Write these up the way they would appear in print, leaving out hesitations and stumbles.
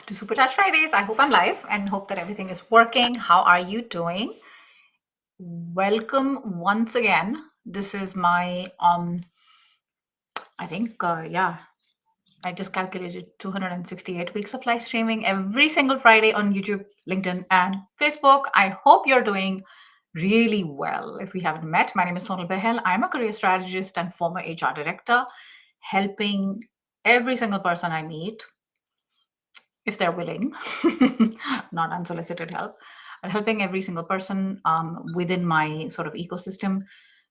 to Supercharge Fridays. I hope I'm live and hope that everything is working. How are you doing? Welcome once again. This is my I think I just calculated 268 weeks of live streaming every single Friday on YouTube, LinkedIn, and Facebook. I hope you're doing really well. If we haven't met, my name is Sonal Behel. I'm a career strategist and former HR director, helping every single person I meet, if they're willing, not unsolicited help, but helping every single person within my sort of ecosystem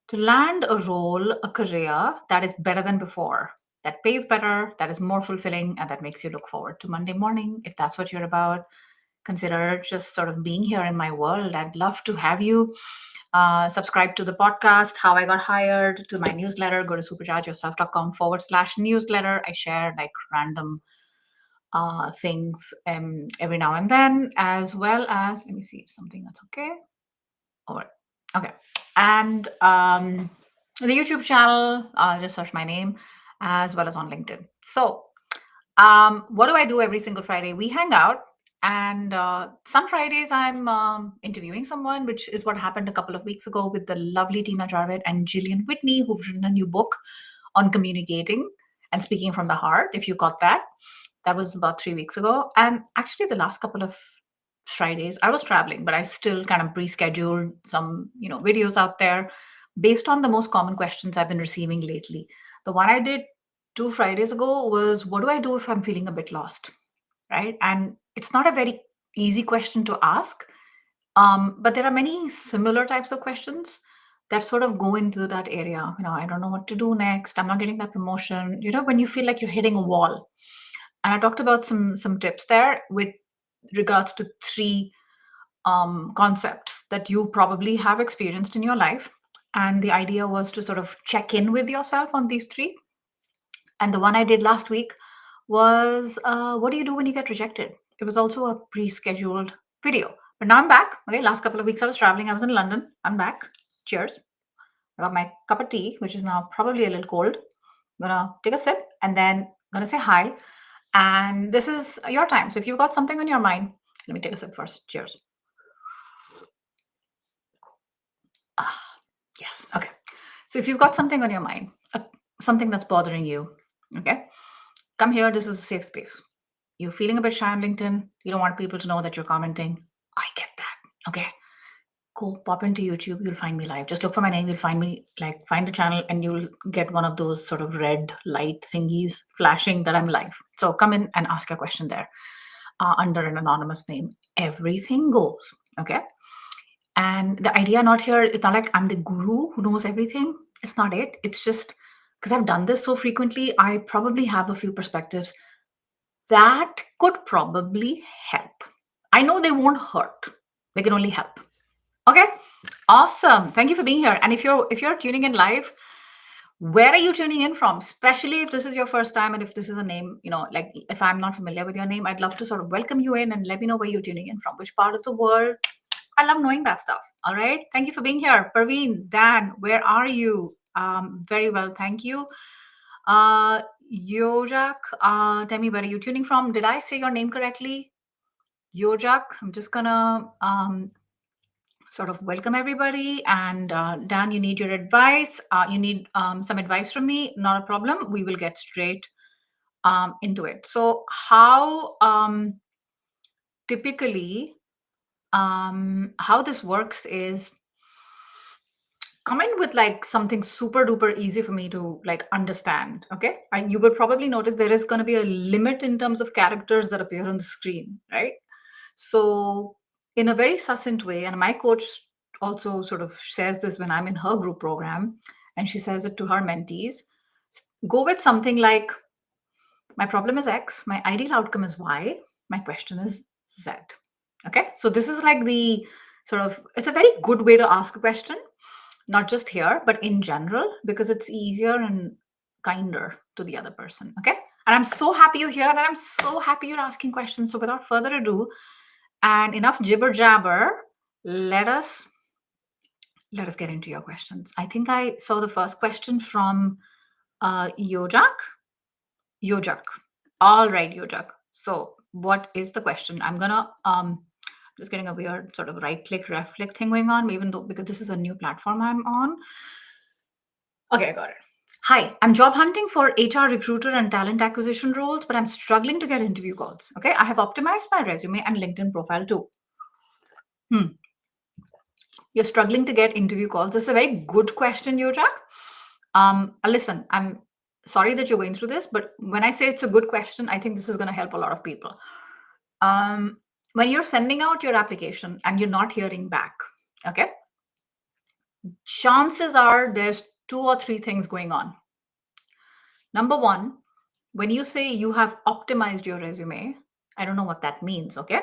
to land a role, a career that is better than before, that pays better, that is more fulfilling, and that makes you look forward to Monday morning. If that's what you're about, consider just sort of being here in my world. I'd love to have you. Subscribe to the podcast, How I Got Hired, to my newsletter. Go to superchargeyourself.com/newsletter. I share like random things every now and then, as well as, let me see if something that's okay. All right. Okay. And the YouTube channel, just search my name, as well as on LinkedIn. So, what do I do every single Friday? We hang out, and some Fridays I'm interviewing someone, which is what happened a couple of weeks ago with the lovely Tina Jarvit and Gillian Whitney, who've written a new book on communicating and speaking from the heart. If you got that, that was about 3 weeks ago. And actually, the last couple of Fridays, I was traveling, but I still kind of pre-scheduled some, videos out there based on the most common questions I've been receiving lately. The one I did 2 Fridays ago was, what do I do if I'm feeling a bit lost? Right? And it's not a very easy question to ask, but there are many similar types of questions that sort of go into that area. I don't know what to do next. I'm not getting that promotion. When you feel like you're hitting a wall. And I talked about some tips there with regards to three concepts that you probably have experienced in your life. And the idea was to sort of check in with yourself on these three. And the one I did last week was, what do you do when you get rejected? It was also a pre-scheduled video. But now I'm back. Okay, last couple of weeks I was traveling. I was in London. I'm back. Cheers. I got my cup of tea, which is now probably a little cold. I'm gonna take a sip and then gonna say hi. And this is your time. So if you've got something on your mind, let me take a sip first. Cheers. Ah, yes. Okay. So if you've got something on your mind, something that's bothering you, okay, come here. This is a safe space. You're feeling a bit shy on LinkedIn. You don't want people to know that you're commenting. I get that. Okay. Cool. Pop into YouTube. You'll find me live. Just look for my name. You'll find me, find the channel, and you'll get one of those sort of red light thingies flashing that I'm live. So come in and ask a question there under an anonymous name. Everything goes. Okay. And the idea not here is not like I'm the guru who knows everything. It's not it. It's just because I've done this so frequently, I probably have a few perspectives that could probably help. I know they won't hurt. They can only help. Okay. Awesome. Thank you for being here. And if you're tuning in live, where are you tuning in from? Especially if this is your first time and if this is a name, like if I'm not familiar with your name, I'd love to sort of welcome you in and let me know where you're tuning in from, which part of the world. I love knowing that stuff. All right. Thank you for being here. Parveen, Dan, where are you? Very well. Thank you. Yojak, tell me, where are you tuning from? Did I say your name correctly? Yojak, I'm just gonna sort of welcome everybody. And Dan, you need your advice. You need some advice from me. Not a problem. We will get straight into it. So how typically how this works is come in with like something super duper easy for me to like understand. Okay. And you will probably notice there is going to be a limit in terms of characters that appear on the screen, right? So in a very succinct way, and my coach also sort of shares this when I'm in her group program, and she says it to her mentees, go with something like, my problem is X, my ideal outcome is Y, my question is Z. Okay. So this is like the sort of, it's a very good way to ask a question, not just here, but in general, because it's easier and kinder to the other person. Okay. And I'm so happy you're here and I'm so happy you're asking questions. So without further ado, and enough jibber jabber, let us get into your questions. I think I saw the first question from Yojak. All right, Yojak. So what is the question? I'm gonna just getting a weird sort of right click, left click thing going on, even though because this is a new platform I'm on. Okay, I got it. Hi, I'm job hunting for HR recruiter and talent acquisition roles, but I'm struggling to get interview calls. Okay, I have optimized my resume and LinkedIn profile too. Hmm. You're struggling to get interview calls. This is a very good question, Yojak. Listen, I'm sorry that you're going through this, but when I say it's a good question, I think this is going to help a lot of people. Um, when you're sending out your application and you're not hearing back, okay, chances are there's two or three things going on. Number one, when you say you have optimized your resume, I don't know what that means, okay?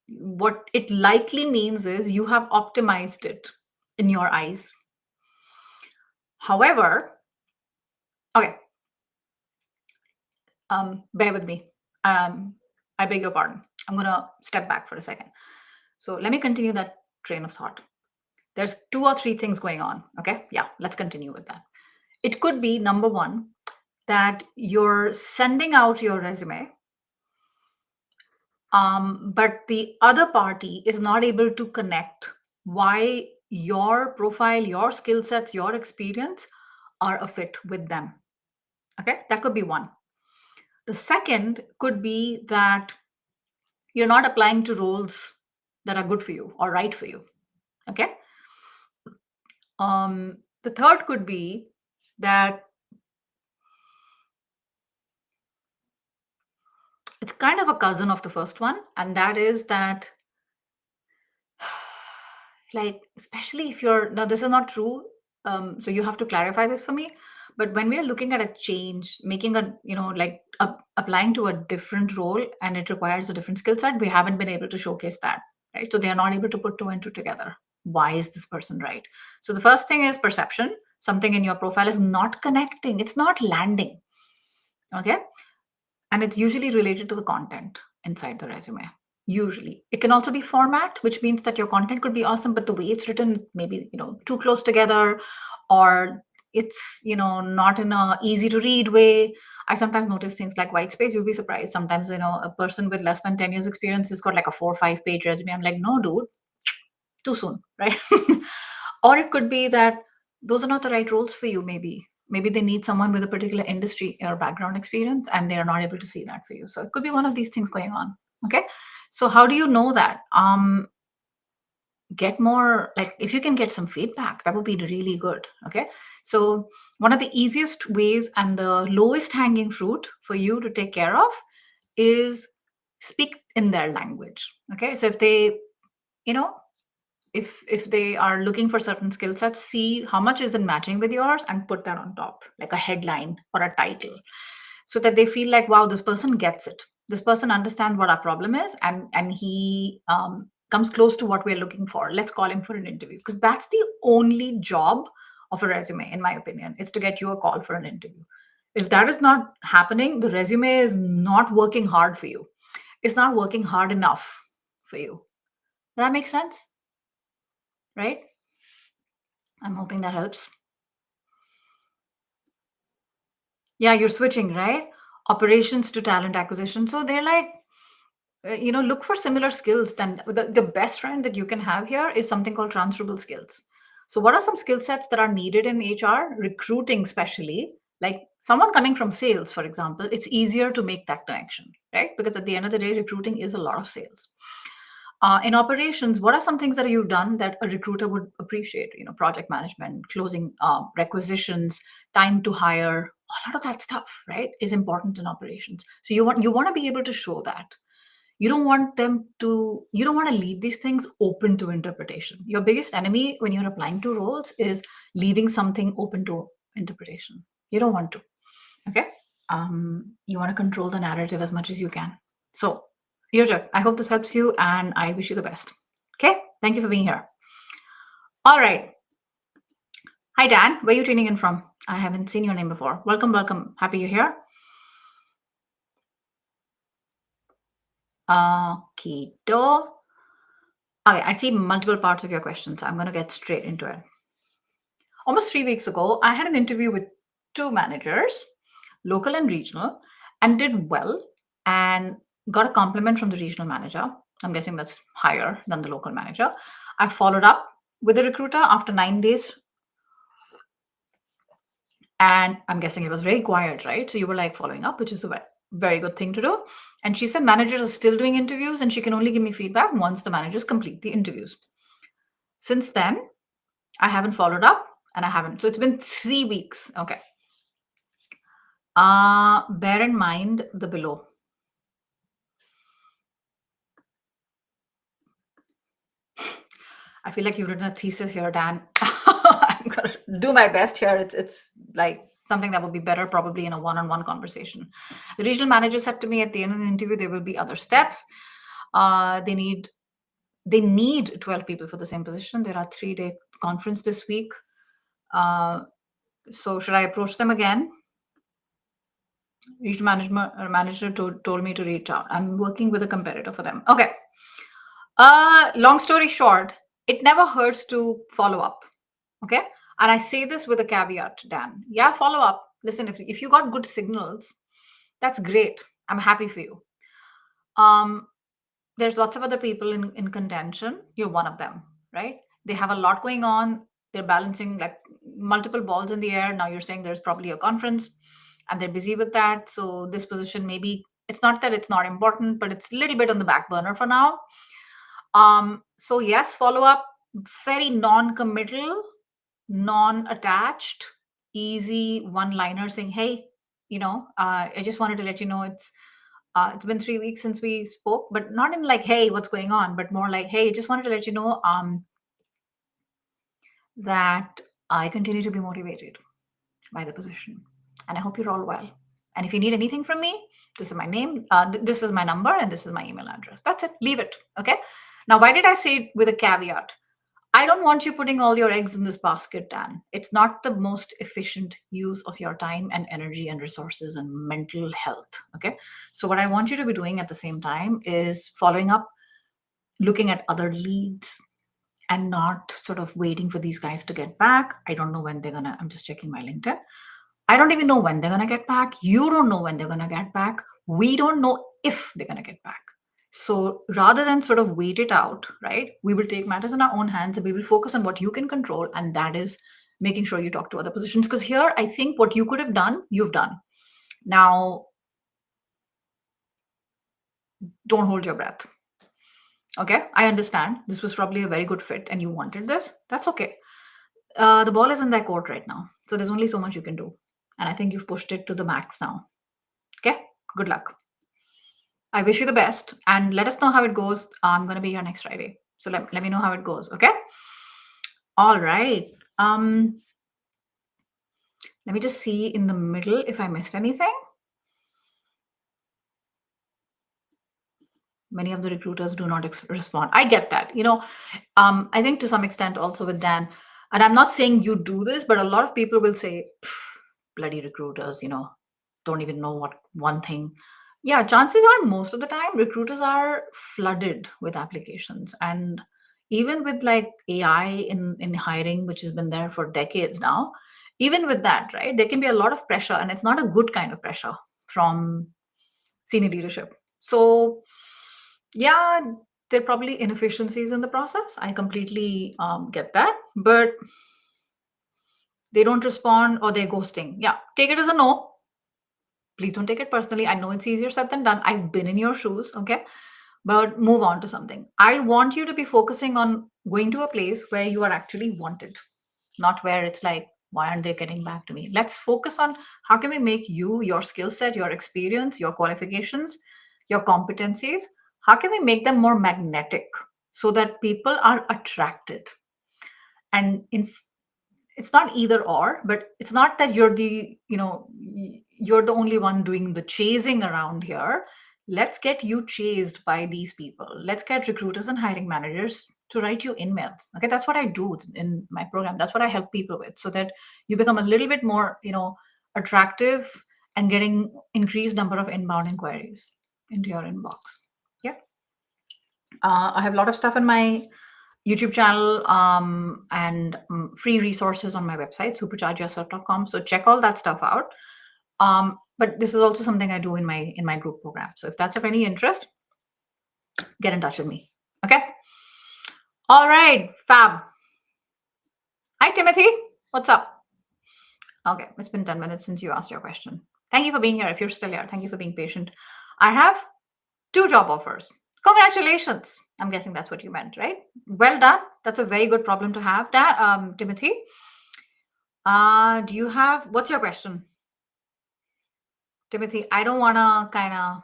What it likely means is you have optimized it in your eyes. However, okay, bear with me. I beg your pardon. I'm going to step back for a second. So let me continue that train of thought. There's two or three things going on. Okay. Yeah. Let's continue with that. It could be number one, that you're sending out your resume, but the other party is not able to connect why your profile, your skill sets, your experience are a fit with them. Okay. That could be one. The second could be that you're not applying to roles that are good for you or right for you. Okay. The third could be that it's kind of a cousin of the first one, and that is that, like, especially if you're now, this is not true. So you have to clarify this for me. But when we are looking at a change, making a, like applying to a different role and it requires a different skill set, we haven't been able to showcase that, right? So they are not able to put two and two together. Why is this person right? So the first thing is perception. Something in your profile is not connecting, it's not landing. Okay. And it's usually related to the content inside the resume. Usually it can also be format, which means that your content could be awesome, but the way it's written maybe too close together, or it's not in a easy to read way. I sometimes notice things like white space. You'll be surprised sometimes, a person with less than 10 years experience has got like a 4 or 5 page resume. I'm like, no dude, too soon, right? Or it could be that those are not the right roles for you. Maybe they need someone with a particular industry or background experience and they are not able to see that for you. So it could be one of these things going on. Okay. So how do you know that? Get more, like, if you can get some feedback, that would be really good. Okay. So one of the easiest ways and the lowest hanging fruit for you to take care of is speak in their language. Okay. So if they, you know if they are looking for certain skill sets, see how much is it matching with yours and put that on top, like a headline or a title, so that they feel like, wow, this person gets it. This person understands what our problem is, and he comes close to what we're looking for. Let's call him for an interview, because that's the only job of a resume, in my opinion. It's to get you a call for an interview. If that is not happening, the resume is not working hard for you. It's not working hard enough for you. Does that make sense? Right? I'm hoping that helps. Yeah, you're switching, right? Operations to talent acquisition. So they're like, look for similar skills. Then the best friend that you can have here is something called transferable skills. So what are some skill sets that are needed in HR recruiting, especially like someone coming from sales, for example? It's easier to make that connection, right? Because at the end of the day, recruiting is a lot of sales. In operations, what are some things that you've done that a recruiter would appreciate? Project management, closing requisitions, time to hire, a lot of that stuff, right, is important in operations. So you want to be able to show that. You don't want to leave these things open to interpretation. Your biggest enemy when you're applying to roles is leaving something open to interpretation. You don't want to. Okay. You want to control the narrative as much as you can. So, Yoja, I hope this helps you and I wish you the best. Okay. Thank you for being here. All right. Hi, Dan. Where are you tuning in from? I haven't seen your name before. Welcome, welcome. Happy you're here. Keto. Okay, I see multiple parts of your question, so I'm going to get straight into it. Almost 3 weeks ago, I had an interview with two managers, local and regional, and did well. And got a compliment from the regional manager. I'm guessing that's higher than the local manager. I followed up with the recruiter after 9 days, and I'm guessing it was very quiet, right? So you were like following up, which is a very good thing to do. And she said managers are still doing interviews and she can only give me feedback once the managers complete the interviews. Since then, I haven't followed up and I haven't. So it's been 3 weeks. Okay. Bear in mind the below. I feel like you've written a thesis here, Dan. I'm gonna do my best here. It's like something that would be better probably in a one-on-one conversation. The regional manager said to me at the end of the interview there will be other steps. They need 12 people for the same position. There are 3-day conference this week. So should I approach them again? Regional manager told me to reach out. I'm working with a competitor for them. Okay. Long story short, it never hurts to follow up. Okay. And I say this with a caveat, Dan. Yeah, follow up. Listen, if you got good signals, that's great. I'm happy for you. There's lots of other people in contention. You're one of them, right? They have a lot going on. They're balancing like multiple balls in the air. Now you're saying there's probably a conference and they're busy with that. So this position, maybe it's not that it's not important, but it's a little bit on the back burner for now. So yes, follow up, very non-committal, non-attached, easy one-liner saying, hey, I just wanted to let you know it's been 3 weeks since we spoke, but not in like, hey, what's going on, but more like, hey, I just wanted to let you know that I continue to be motivated by the position, and I hope you're all well. And if you need anything from me, this is my name, this is my number, and this is my email address. That's it. Leave it. Okay. Now, why did I say it with a caveat? I don't want you putting all your eggs in this basket, Dan. It's not the most efficient use of your time and energy and resources and mental health. Okay. So, what I want you to be doing at the same time is following up, looking at other leads, and not sort of waiting for these guys to get back. I don't know when they're gonna, I'm just checking my LinkedIn. I don't even know when they're gonna get back. You don't know when they're gonna get back. We don't know if they're gonna get back. So rather than sort of wait it out, right, we will take matters in our own hands and we will focus on what you can control. And that is making sure you talk to other positions. Because here, I think what you could have done, you've done. Now, don't hold your breath. Okay, I understand. This was probably a very good fit and you wanted this. That's okay. The ball is in their court right now. So there's only so much you can do. And I think you've pushed it to the max now. Okay, good luck. I wish you the best and let us know how it goes. I'm going to be here next Friday. So let me know how it goes. Okay. All right. Let me just see in the middle if I missed anything. Many of the recruiters do not respond. I get that. I think to some extent also with Dan, and I'm not saying you do this, but a lot of people will say, bloody recruiters, don't even know what one thing. Yeah, chances are most of the time recruiters are flooded with applications. And even with like AI in hiring, which has been there for decades now, even with that, right, there can be a lot of pressure and it's not a good kind of pressure from senior leadership. So yeah, there are probably inefficiencies in the process. I completely get that, but they don't respond or they're ghosting. Yeah, take it as a no. Please don't take it personally. I know it's easier said than done. I've been in your shoes, okay? But move on to something. I want you to be focusing on going to a place where you are actually wanted, not where it's like, why aren't they getting back to me? Let's focus on how can we make you, your skill set, your experience, your qualifications, your competencies, how can we make them more magnetic so that people are attracted? And it's not either or, but it's not that you're the only one doing the chasing around here. Let's get you chased by these people. Let's get recruiters and hiring managers to write you emails. Okay, that's what I do in my program. That's what I help people with, so that you become a little bit more attractive and getting increased number of inbound inquiries into your inbox. Yeah. I have a lot of stuff in my YouTube channel and free resources on my website, superchargeyourself.com. So check all that stuff out. But this is also something I do in my group program. So if that's of any interest, get in touch with me. Okay. All right, fab. Hi, Timothy. What's up? Okay, it's been 10 minutes since you asked your question. Thank you for being here. If you're still here, thank you for being patient. I have 2 job offers. Congratulations. I'm guessing that's what you meant, right? Well done. That's a very good problem to have. Timothy, do you have, what's your question? Timothy, I don't want to kind of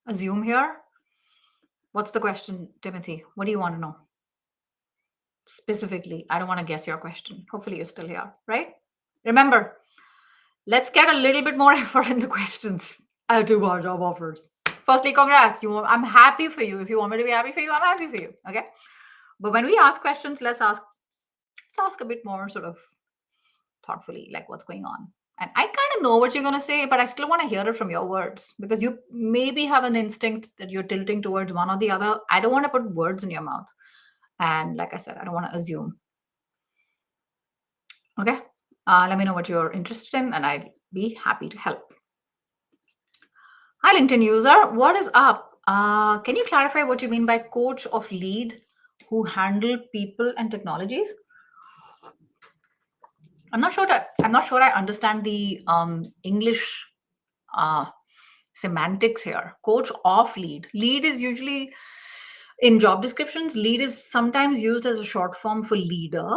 assume here. What's the question, Timothy? What do you want to know? Specifically, I don't want to guess your question. Hopefully, you're still here, right? Remember, let's get a little bit more effort in the questions. I have 2 more job offers. Firstly, congrats. I'm happy for you. If you want me to be happy for you, I'm happy for you. Okay. But when we ask questions, let's ask a bit more sort of thoughtfully, like what's going on. And I kind of know what you're going to say, but I still want to hear it from your words because you maybe have an instinct that you're tilting towards one or the other. I don't want to put words in your mouth. And like I said, I don't want to assume. Okay. Let me know what you're interested in, and I'd be happy to help. Hi, LinkedIn user. What is up? Can you clarify what you mean by coach of lead who handle people and technologies? I'm not sure I understand the English uh, semantics here. Coach of lead. Lead is usually in job descriptions. Lead is sometimes used as a short form for leader.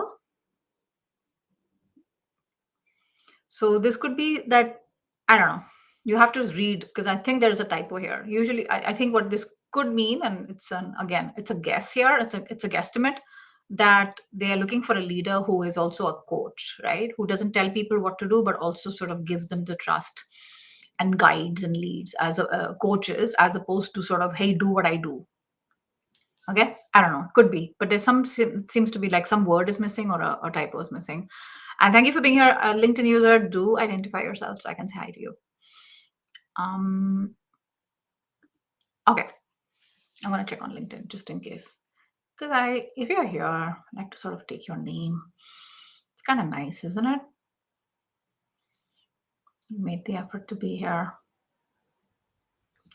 So this could be that, I don't know. You have to read because I think there's a typo here. Usually, I think what this could mean, and it's a guess here. It's a guesstimate that they are looking for a leader who is also a coach, right? Who doesn't tell people what to do, but also sort of gives them the trust and guides and leads as coaches, as opposed to sort of, hey, do what I do. Okay, I don't know. Could be, but there's seems to be like some word is missing or a typo is missing. And thank you for being here, LinkedIn user. Do identify yourself so I can say hi to you. Okay, I'm gonna check on LinkedIn just in case, because if you're here, I like to sort of take your name. It's kind of nice, isn't it? You made the effort to be here.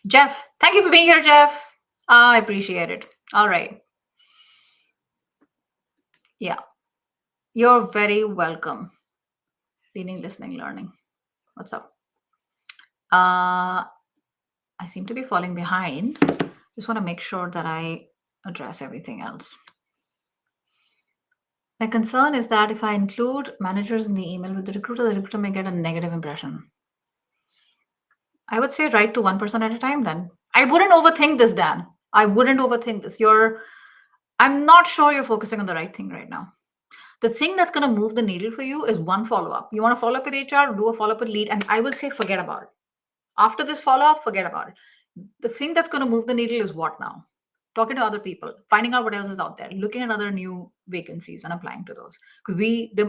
Jeff, thank you for being here, Jeff. I appreciate it. All right. Yeah, you're very welcome. Reading, listening, learning. What's up? I seem to be falling behind. Just want to make sure that I address everything else. My concern is that if I include managers in the email with the recruiter may get a negative impression. I would say write to one person at a time then. I wouldn't overthink this, Dan. I wouldn't overthink this. I'm not sure you're focusing on the right thing right now. The thing that's going to move the needle for you is one follow up. You want to follow up with HR, do a follow up with lead, and I will say forget about it. After this follow up, forget about it. The thing that's going to move the needle is what now? Talking to other people, finding out what else is out there, looking at other new vacancies and applying to those. Because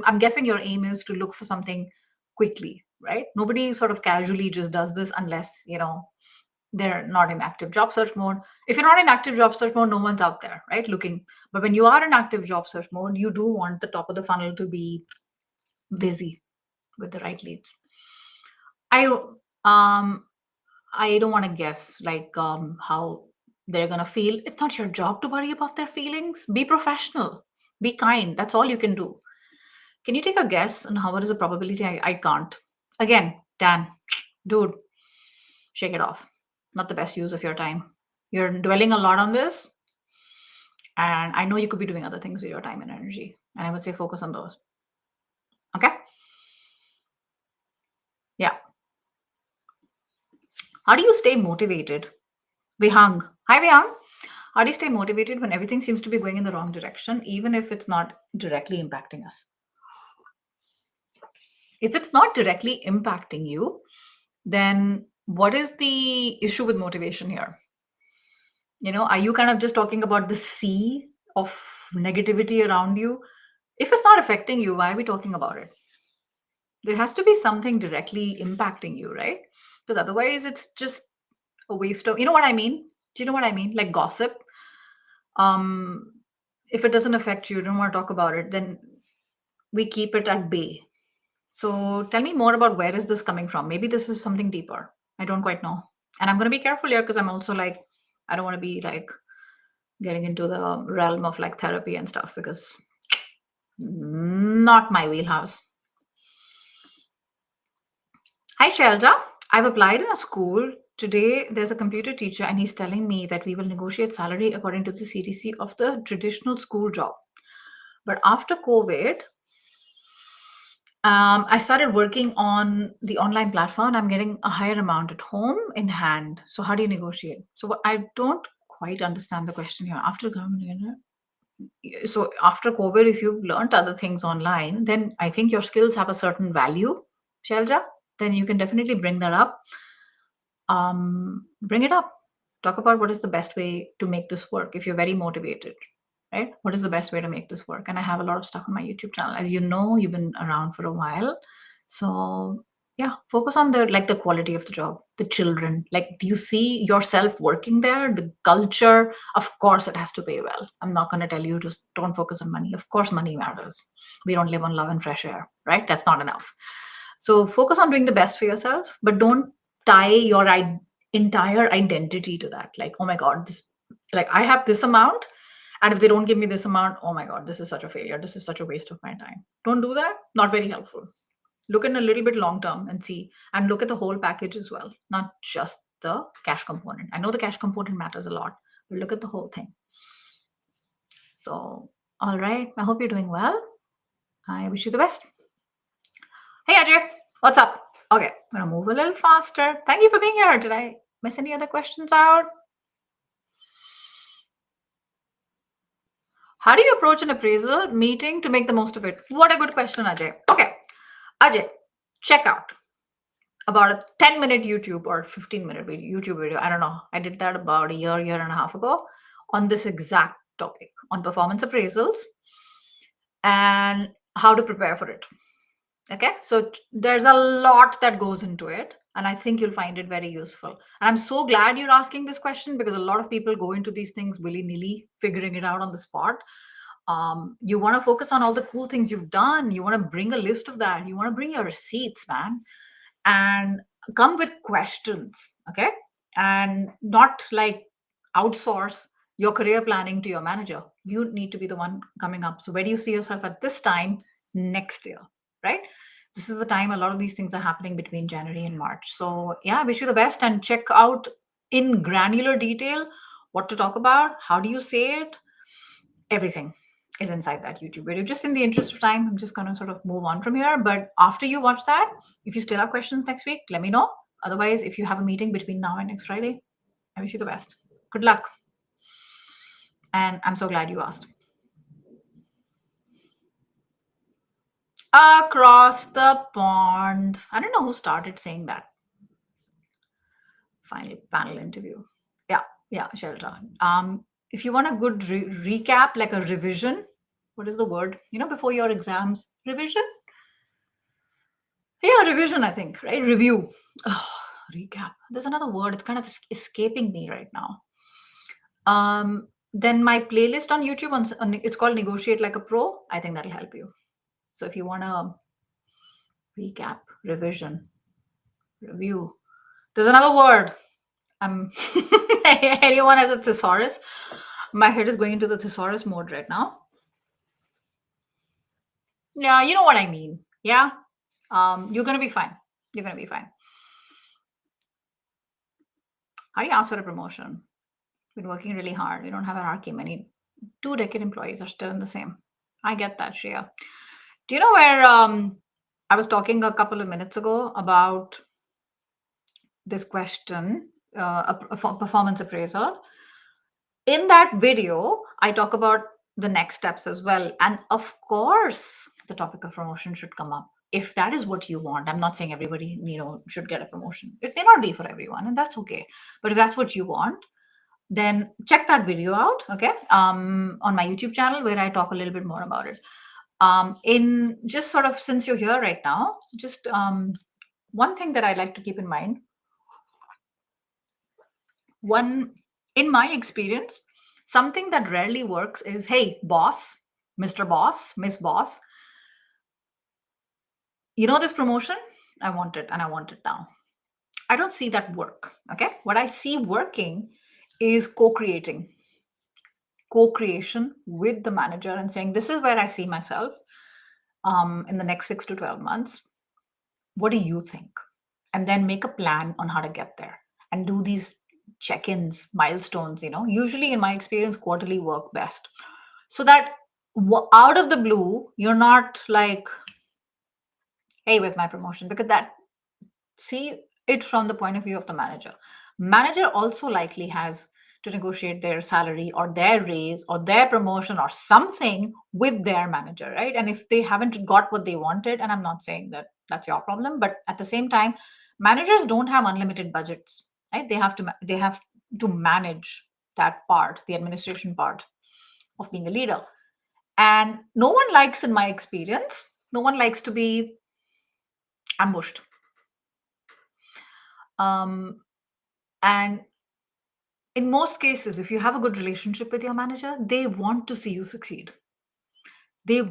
I'm guessing your aim is to look for something quickly, right? Nobody sort of casually just does this unless, they're not in active job search mode. If you're not in active job search mode, no one's out there, right? Looking. But when you are in active job search mode, you do want the top of the funnel to be busy with the right leads. I don't want to guess like how they're gonna feel. It's not your job to worry about their feelings. Be professional. Be kind. That's all you can do. Can you take a guess on what is the probability? I can't. Again, Dan, dude, shake it off. Not the best use of your time. You're dwelling a lot on this, and I know you could be doing other things with your time and energy. And I would say focus on those. Okay? Yeah. How do you stay motivated? Vihang. Hi, Vihang. How do you stay motivated when everything seems to be going in the wrong direction, even if it's not directly impacting us? If it's not directly impacting you, then what is the issue with motivation here? Are you kind of just talking about the sea of negativity around you? If it's not affecting you, why are we talking about it? There has to be something directly impacting you, right? Because otherwise, it's just a waste of, you know what I mean? Do you know what I mean? Like gossip. If it doesn't affect you, you don't want to talk about it, then we keep it at bay. So tell me more about where is this coming from? Maybe this is something deeper. I don't quite know. And I'm going to be careful here because I'm also like, I don't want to be like getting into the realm of like therapy and stuff because not my wheelhouse. Hi, Shelda. I've applied in a school. Today, there's a computer teacher, and he's telling me that we will negotiate salary according to the CTC of the traditional school job. But after COVID, I started working on the online platform. I'm getting a higher amount at home in hand. So, how do you negotiate? So, I don't quite understand the question here. So after COVID, if you've learned other things online, then I think your skills have a certain value, Shelja. Then you can definitely bring that up. Bring it up. Talk about what is the best way to make this work if you're very motivated, right? What is the best way to make this work? And I have a lot of stuff on my YouTube channel. As you know, you've been around for a while. So yeah, focus on the quality of the job, the children. Like, do you see yourself working there? The culture, of course, it has to pay well. I'm not going to tell you to don't focus on money. Of course, money matters. We don't live on love and fresh air, right? That's not enough. So focus on doing the best for yourself, but don't tie your entire identity to that. Like, oh my God, this, like, I have this amount, and if they don't give me this amount, oh my God, this is such a failure. This is such a waste of my time. Don't do that. Not very helpful. Look in a little bit long term and see, and look at the whole package as well, not just the cash component. I know the cash component matters a lot, but look at the whole thing. So, all right. I hope you're doing well. I wish you the best. Hey, Ajay, what's up? Okay, I'm gonna move a little faster. Thank you for being here. Did I miss any other questions out? How do you approach an appraisal meeting to make the most of it? What a good question, Ajay. Okay, Ajay, check out about a 10-minute YouTube or 15-minute YouTube video. I don't know. I did that about a year and a half ago on this exact topic on performance appraisals and how to prepare for it. Okay, so there's a lot that goes into it, and I think you'll find it very useful. And I'm so glad you're asking this question because a lot of people go into these things willy-nilly, figuring it out on the spot. You want to focus on all the cool things you've done. You want to bring a list of that. You want to bring your receipts, man, and come with questions. Okay, and not like outsource your career planning to your manager. You need to be the one coming up. So where do you see yourself at this time next year, right? This is the time a lot of these things are happening between January and March. So yeah, I wish you the best and check out in granular detail what to talk about, how do you say it, everything is inside that YouTube video. Just in the interest of time, I'm just going to sort of move on from here. But after you watch that, if you still have questions next week, let me know. Otherwise, if you have a meeting between now and next Friday, I wish you the best. Good luck. And I'm so glad you asked. Across the pond. I don't know who started saying that. Final panel interview. Yeah, Shelter. If you want a good recap, like a revision, what is the word? Before your exams, revision. Yeah, revision. I think, right? Review. Oh, recap. There's another word. It's kind of escaping me right now. Then my playlist on YouTube it's called Negotiate Like a Pro. I think that'll help you. So if you want to recap, revision, review, there's another word. Anyone has a thesaurus? My head is going into the thesaurus mode right now. Yeah, you know what I mean. Yeah. You're gonna be fine. You're gonna be fine. How do you ask for a promotion? Been working really hard. You don't have a hierarchy. Many 2-decade employees are still in the same. I get that, Shreya. Do you know where I was talking a couple of minutes ago about this question, a performance appraisal? In that video, I talk about the next steps as well. And of course, the topic of promotion should come up. If that is what you want, I'm not saying everybody, should get a promotion. It may not be for everyone, and that's okay. But if that's what you want, then check that video out, okay, on my YouTube channel where I talk a little bit more about it. In just sort of, since you're here right now, just one thing that I like to keep in mind. In my experience, something that rarely works is, hey, boss, Mr. Boss, Miss Boss, this promotion, I want it and I want it now. I don't see that work. Okay. What I see working is co-creation with the manager and saying, this is where I see myself in the next 6 to 12 months. What do you think? And then make a plan on how to get there and do these check-ins, milestones. Usually in my experience, quarterly work best, so that out of the blue, you're not like, hey, where's my promotion? Because that, see it from the point of view of the manager also likely has to negotiate their salary or their raise or their promotion or something with their manager, right? And if they haven't got what they wanted, and I'm not saying that that's your problem, but at the same time, managers don't have unlimited budgets, right? They have to manage that part, the administration part of being a leader. And no one likes, in my experience, no one likes to be ambushed. And in most cases, if you have a good relationship with your manager, they want to see you succeed. They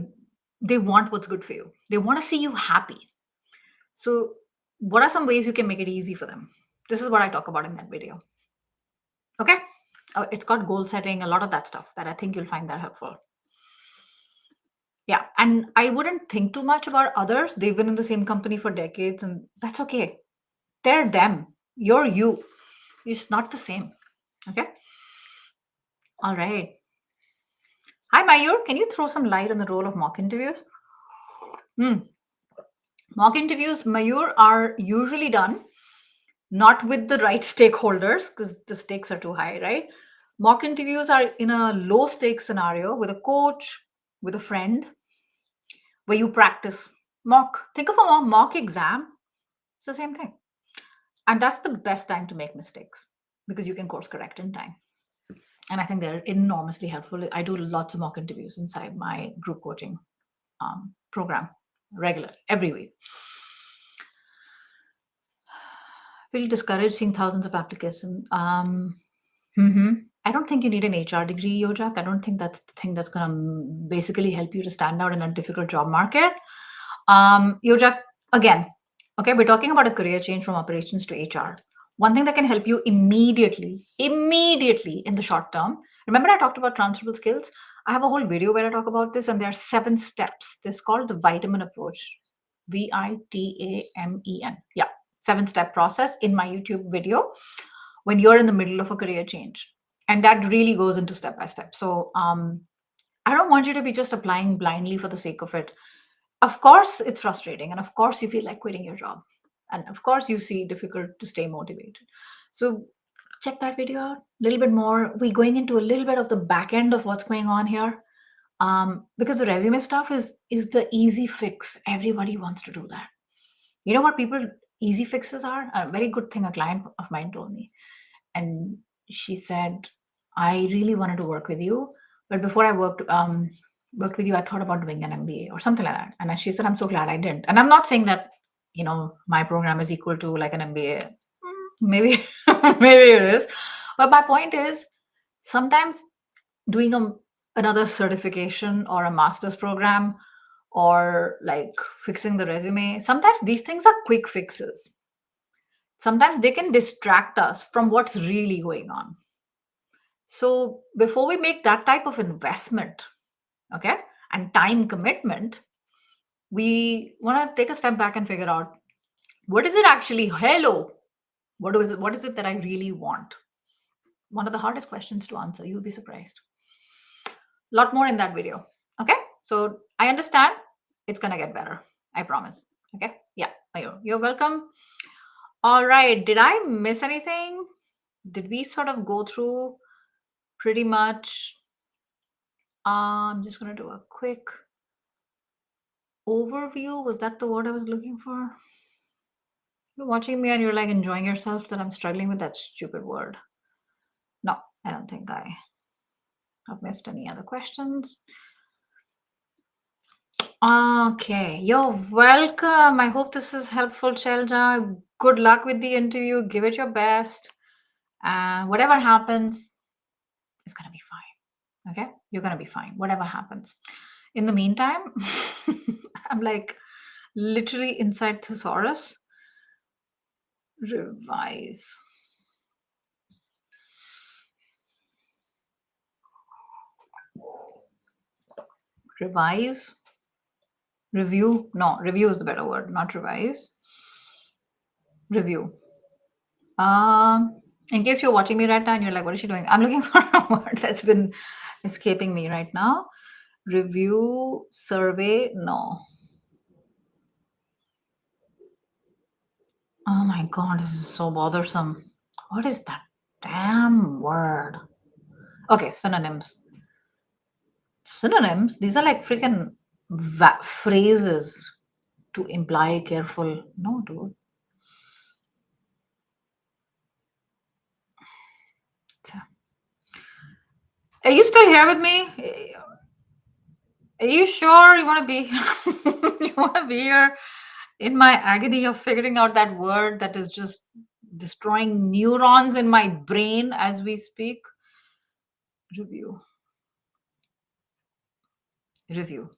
they want what's good for you. They want to see you happy. So, what are some ways you can make it easy for them? This is what I talk about in that video. Okay, it's got goal setting, a lot of that stuff that I think you'll find that helpful. Yeah, and I wouldn't think too much about others. They've been in the same company for decades, and that's okay. They're them. You're you. It's not the same. Okay. All right. Hi, Mayur. Can you throw some light on the role of mock interviews? Mock interviews, Mayur, are usually done not with the right stakeholders because the stakes are too high, right? Mock interviews are in a low stakes scenario with a coach, with a friend, where you practice mock. Think of a mock exam. It's the same thing. And that's the best time to make mistakes because you can course correct in time. And I think they're enormously helpful. I do lots of mock interviews inside my group coaching program, regular, every week. Will discourage seeing thousands of applicants. I don't think you need an HR degree, Yojak. I don't think that's the thing that's going to basically help you to stand out in a difficult job market. Yojak, again, okay, we're talking about a career change from operations to HR. One thing that can help you immediately in the short term. Remember, I talked about transferable skills. I have a whole video where I talk about this, and there are 7 steps. This is called the vitamin approach. VITAMEN. Yeah, 7-step process in my YouTube video when you're in the middle of a career change. And that really goes into step by step. So I don't want you to be just applying blindly for the sake of it. Of course, it's frustrating. And of course, you feel like quitting your job. And of course, you see it difficult to stay motivated. So check that video out a little bit more. We're going into a little bit of the back end of what's going on here. Because the resume stuff is the easy fix. Everybody wants to do that. You know what people easy fixes are? A very good thing a client of mine told me. And she said, I really wanted to work with you, but before I worked with you, I thought about doing an MBA or something like that. And she said, I'm so glad I didn't. And I'm not saying that, my program is equal to like an MBA. Maybe, maybe it is. But my point is, sometimes doing another certification or a master's program or like fixing the resume, sometimes these things are quick fixes. Sometimes they can distract us from what's really going on. So before we make that type of investment, okay, and time commitment, we want to take a step back and figure out, what is it actually? Hello, what is it that I really want? One of the hardest questions to answer. You'll be surprised. A lot more in that video. Okay, so I understand it's gonna get better. I promise. Okay, yeah, you're welcome. All right, did I miss anything? Did we sort of go through pretty much? I'm just going to do a quick overview. Was that the word I was looking for? You're watching me and you're like enjoying yourself that I'm struggling with that stupid word. No, I don't think I have missed any other questions. Okay, you're welcome. I hope this is helpful, Shelja. Good luck with the interview. Give it your best. And whatever happens, it's going to be fine. Okay? You're going to be fine, whatever happens. In the meantime, I'm like Literally inside thesaurus. Revise. Revise. Review. No, review is the better word, not revise. Review. In case you're watching me right now and you're like, what is she doing? I'm looking for a word that's been escaping me right now. Review, survey, no. Oh my god, this is so bothersome. What is that damn word? Okay, synonyms. Synonyms, these are like freaking phrases to imply careful. No, dude. Are you still here with me? Are you sure you want to be you want to be here in my agony of figuring out that word that is just destroying neurons in my brain as we speak? Review. Review.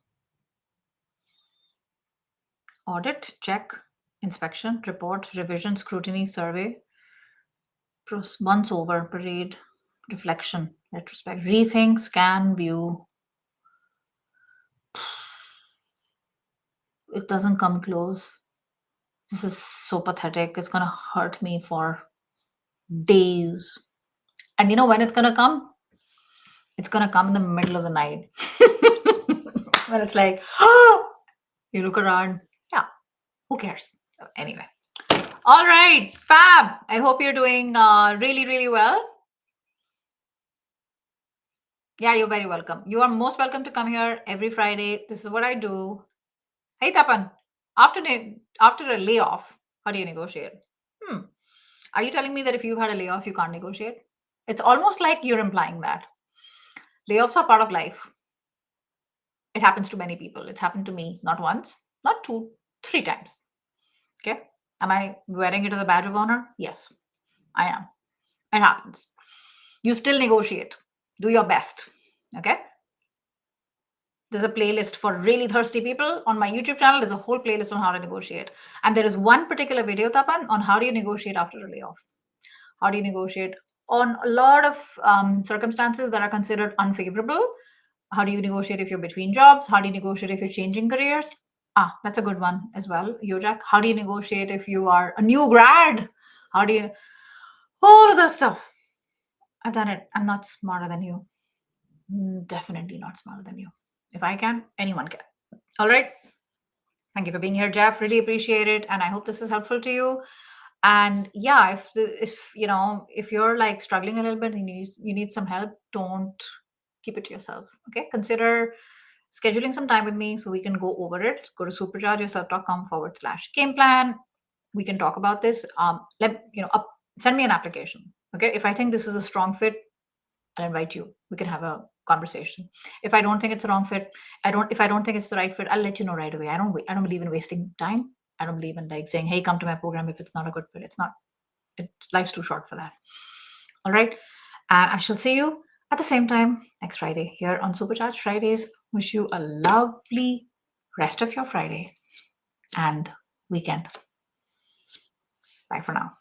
Audit, check, inspection, report, revision, scrutiny, survey, once over, parade, reflection, retrospect, rethink, scan, view. It doesn't come close. This is so pathetic. It's gonna hurt me for days. And you know when it's gonna come? It's gonna come in the middle of the night. When it's like, you look around. Yeah, who cares? Anyway. All right, Fab. I hope you're doing really, really well. Yeah, you're very welcome. You are most welcome to come here every Friday. This is what I do. Hey, Tapan, after a layoff, how do you negotiate? Are you telling me that if you've had a layoff, you can't negotiate? It's almost like you're implying that. Layoffs are part of life. It happens to many people. It's happened to me not once, not two, three times. Okay. Am I wearing it as a badge of honor? Yes, I am. It happens. You still negotiate. Do your best. Okay. There's a playlist for really thirsty people on my YouTube channel. There's a whole playlist on how to negotiate. And there is one particular video, Tapan, on how do you negotiate after a layoff. How do you negotiate on a lot of circumstances that are considered unfavorable? How do you negotiate if you're between jobs? How do you negotiate if you're changing careers? That's a good one as well, Yojak. How do you negotiate if you are a new grad? How do you... All of this stuff. I've done it. I'm not smarter than you. Definitely not smarter than you. If I can, anyone can. All right. Thank you for being here, Jeff. Really appreciate it. And I hope this is helpful to you. And yeah, if you know, if you're like struggling a little bit and you need some help, don't keep it to yourself. Okay. Consider scheduling some time with me so we can go over it. Go to superchargeyourself.com/game plan. We can talk about this. Send me an application. Okay. If I think this is a strong fit, I'll invite you. We can have a conversation. If I don't think it's a wrong fit, if I don't think it's the right fit, I'll let you know right away. I don't believe in wasting time. I don't believe in like saying, hey, come to my program if it's not a good fit. Life's too short for that. All right. And I shall see you at the same time next Friday here on Supercharged Fridays. Wish you a lovely rest of your Friday and weekend. Bye for now.